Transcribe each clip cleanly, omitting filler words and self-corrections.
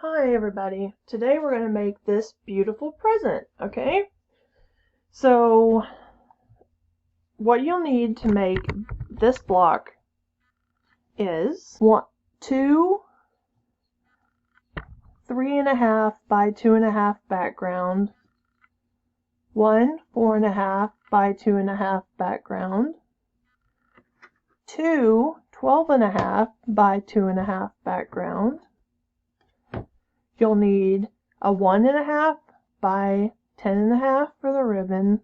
Hi everybody, today we're going to make this beautiful present, okay? So what you'll need to make this block is two 3.5 by 2.5 background, one 4.5 by 2.5 background, two 12.5 by 2.5 background. You'll need a 1.5 by 10.5 for the ribbon,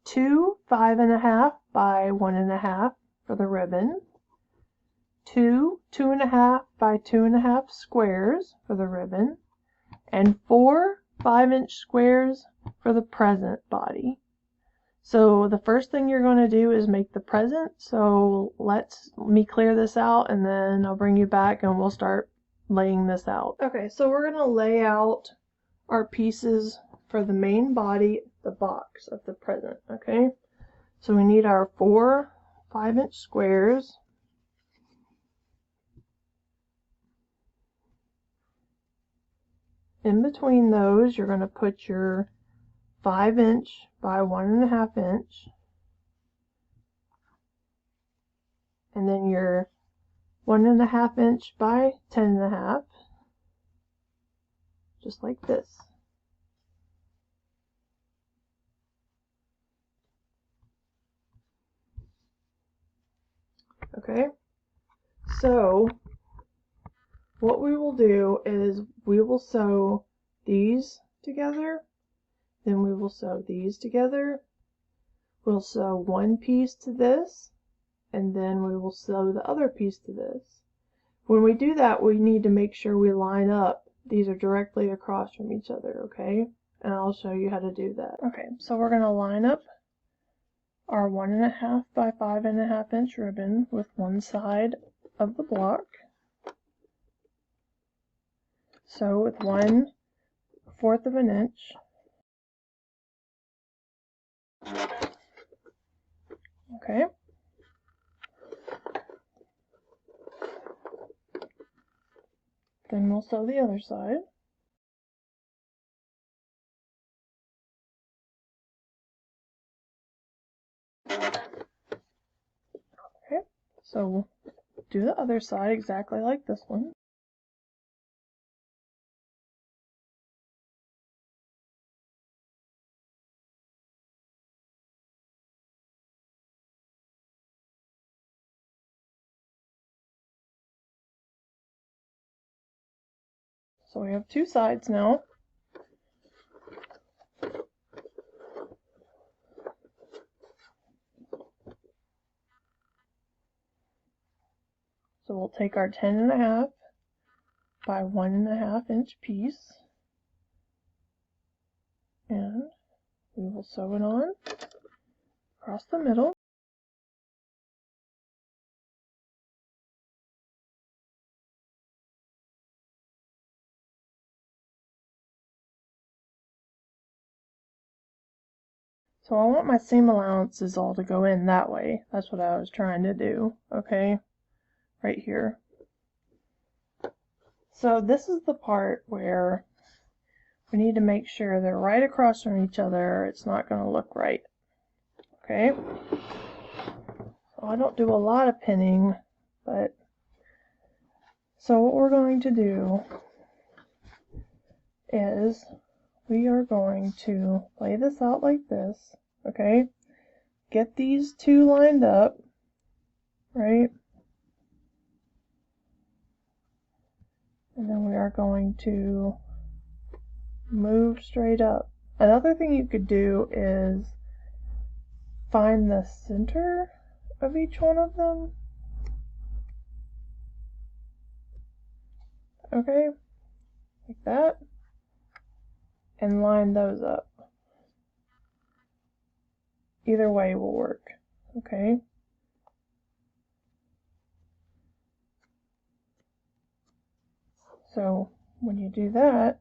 two 5.5 by 1.5 for the ribbon, two 2.5 by 2.5 squares for the ribbon, and four 5-inch squares for the present body. So the first thing you're going to do is make the present. So let me clear this out and then I'll bring you back and we'll start laying this out. Okay, so we're going to lay out our pieces for the main body, the box of the present, okay? So we need our four 5-inch squares. In between those, you're going to put your 5-inch by 1.5 inch, and then your 1.5 inch by 10.5, just like this. Okay, so what we will do is we will sew these together, then we will sew these together, we'll sew one piece to this, and then we will sew the other piece to this. When we do that, we need to make sure we line up. These are directly across from each other, okay? And I'll show you how to do that. Okay, so we're going to line up our 1.5 by 5.5 inch ribbon with one side of the block. So with 1/4 of an inch. Okay. Then we'll sew the other side. Okay, so we'll do the other side exactly like this one. So we have two sides now. So we'll take our 10.5 by 1.5 inch piece and we will sew it on across the middle. So I want my seam allowances all to go in that way. That's what I was trying to do, okay? Right here. So this is the part where we need to make sure they're right across from each other. It's not going to look right, okay? So I don't do a lot of pinning, but so what we're going to do is we are going to lay this out like this, okay? Get these two lined up, right? And then we are going to move straight up. Another thing you could do is find the center of each one of them, okay? Like that. And line those up. Either way will work, okay? So when you do that,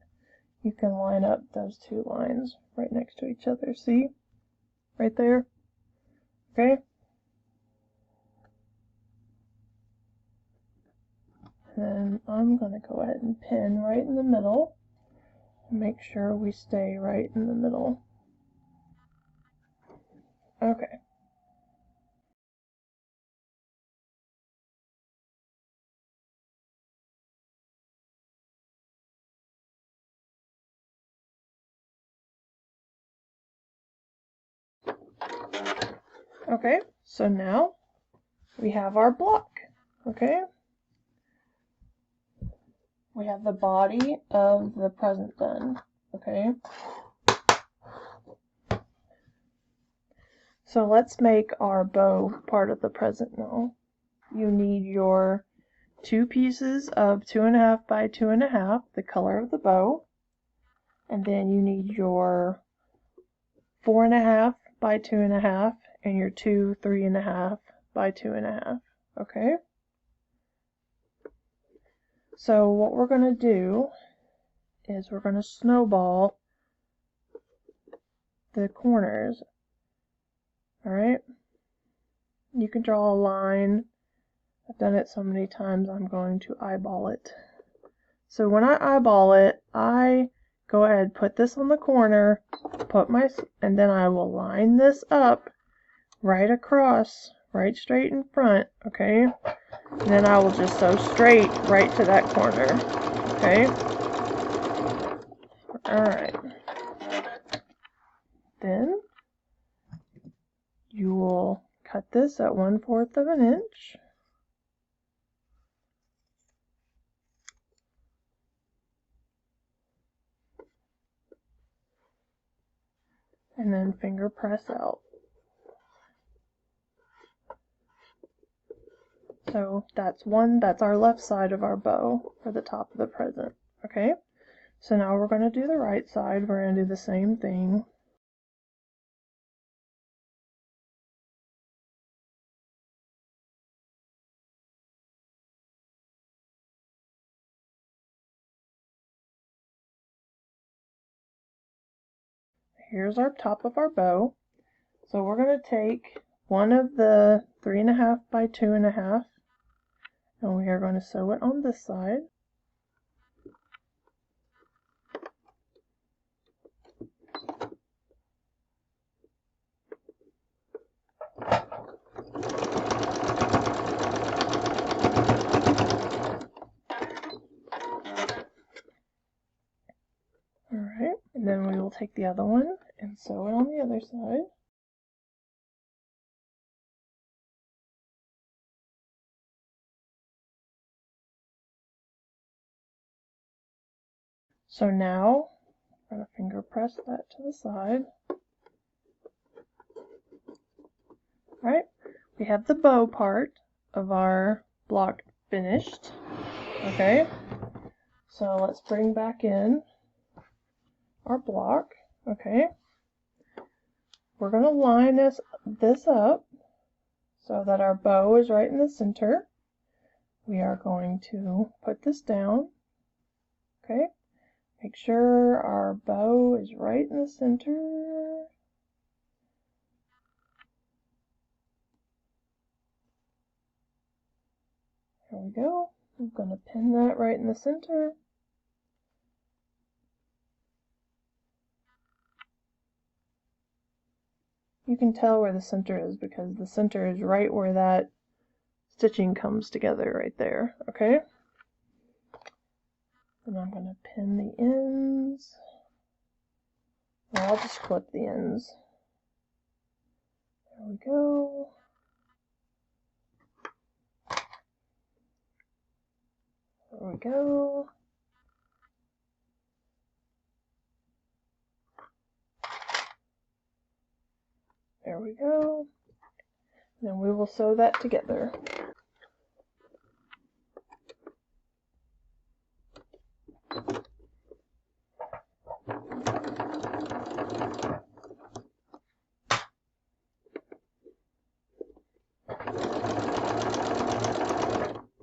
you can line up those two lines right next to each other. See? Right there? Okay? then I'm going to go ahead and pin right in the middle and make sure we stay right in the middle. Okay. Okay, so now we have our block. Okay. We have the body of the present done. Okay. So let's make our bow part of the present now. You need your 2 pieces of 2.5 by 2.5, the color of the bow. And then you need your 4.5 by 2.5 and your 2 3.5 by 2.5. Okay? So what we're going to do is we're going to snowball the corners. Alright? You can draw a line. I've done it so many times I'm going to eyeball it. So when I eyeball it, I go ahead, put this on the corner, and then I will line this up right across, right straight in front, okay? And then I will just sew straight right to that corner, okay? Alright. Then you will cut this at 1/4 of an inch. And then finger press out. So that's our left side of our bow for the top of the present. Okay? So now we're going to do the right side. We're going to do the same thing. Here's our top of our bow. So we're going to take one of the 3.5 by 2.5 and we are going to sew it on this side. Alright, and then we will take the other one and sew it on the other side. So now, I'm going to finger press that to the side. Alright, we have the bow part of our block finished. Okay, so let's bring back in our block. Okay, we're going to line this up so that our bow is right in the center. We are going to put this down. Okay, make sure our bow is right in the center. There we go. I'm going to pin that right in the center. You can tell where the center is because the center is right where that stitching comes together right there, okay? And I'm going to pin the ends. Well, I'll just clip the ends. There we go. There we go. There we go. Then we will sew that together.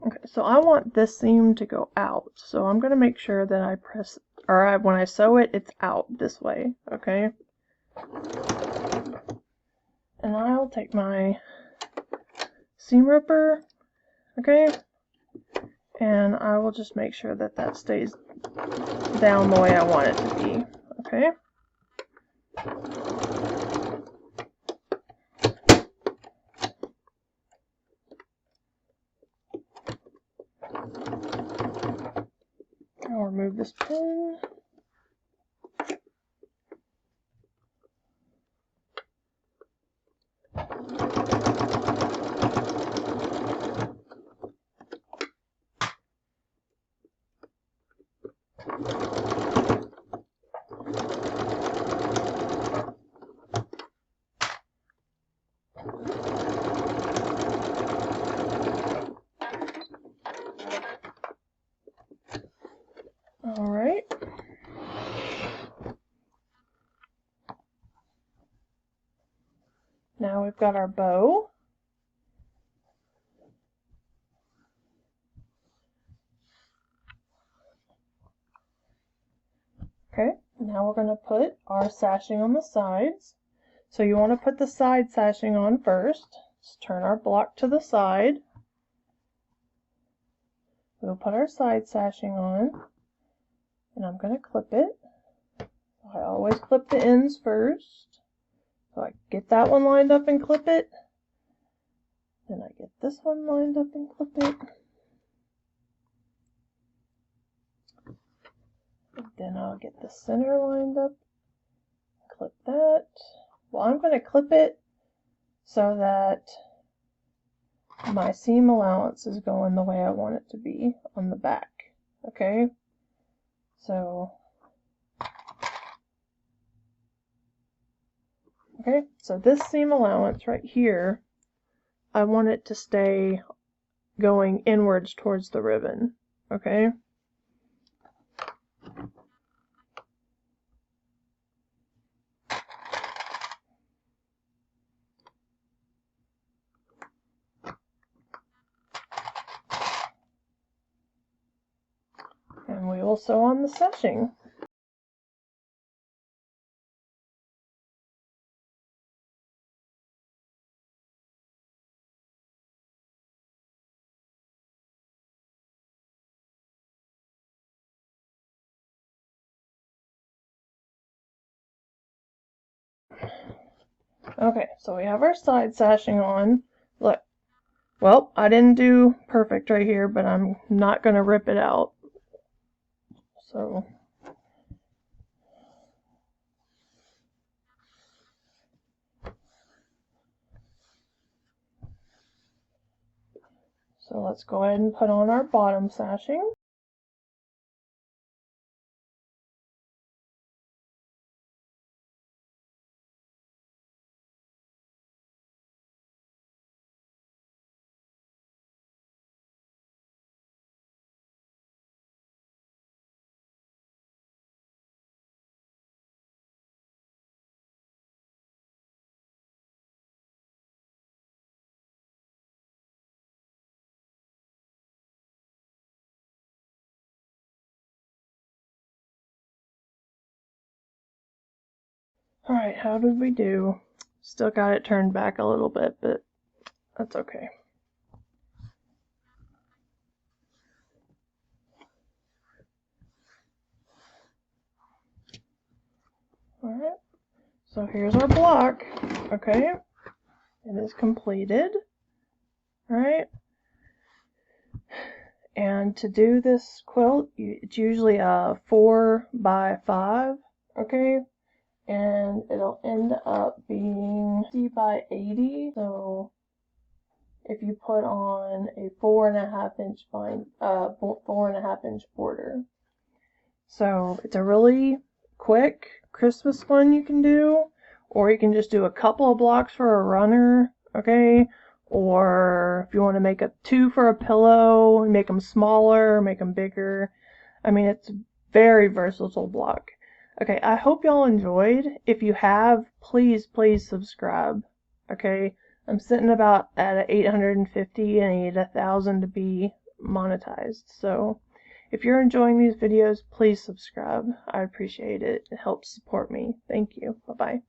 Okay, so I want this seam to go out. So I'm going to make sure that I press, or when I sew it, it's out this way, okay? And I'll take my seam ripper, okay, And I will just make sure that that stays down the way I want it to be. Okay. I'll remove this pin. All right. Now we've got our bow. Okay, now we're going to put our sashing on the sides. So you want to put the side sashing on first. Let's turn our block to the side. We'll put our side sashing on, and I'm going to clip it. I always clip the ends first. So I get that one lined up and clip it. Then I get this one lined up and clip it. Then I'll get the center lined up, clip that. Well, I'm going to clip it so that my seam allowance is going the way I want it to be on the back. Okay, so this seam allowance right here, I want it to stay going inwards towards the ribbon. Okay. And we will sew on the sashing. Okay, so we have our side sashing on. Look, well, I didn't do perfect right here, but I'm not going to rip it out. So let's go ahead and put on our bottom sashing. Alright, how did we do? Still got it turned back a little bit, but that's okay. Alright, so here's our block. Okay, it is completed. Alright, and to do this quilt, it's usually a 4 by 5. Okay, and it'll end up being 50 by 80. So if you put on a 4.5 inch 4.5 inch border, so it's a really quick Christmas one you can do, or you can just do a couple of blocks for a runner. Okay, or if you want to make 2 for a pillow, make them smaller, make them bigger. I mean, it's a very versatile block. Okay, I hope y'all enjoyed. If you have, please subscribe. Okay, I'm sitting about at 850 and I need 1,000 to be monetized. So if you're enjoying these videos, please subscribe. I appreciate it. It helps support me. Thank you. Bye-bye.